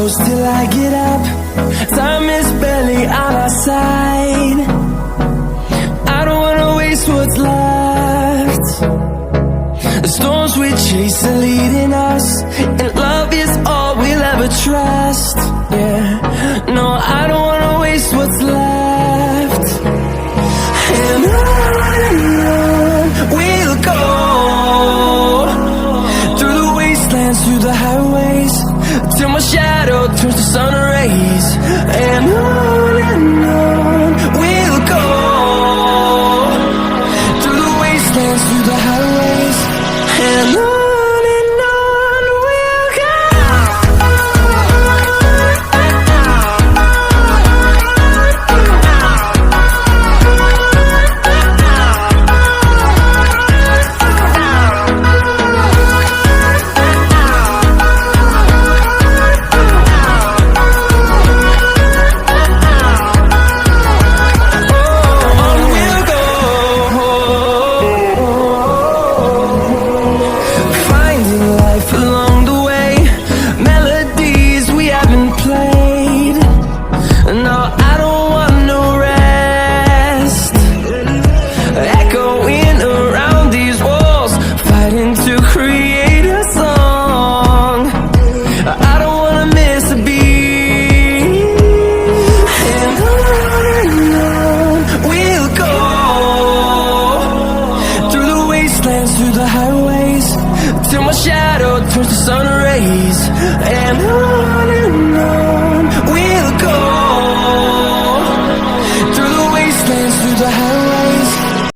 close till I get up. Time is barely on our side. I don't wanna waste what's left. The storms we chase are leading us, and love is all we'll ever trust.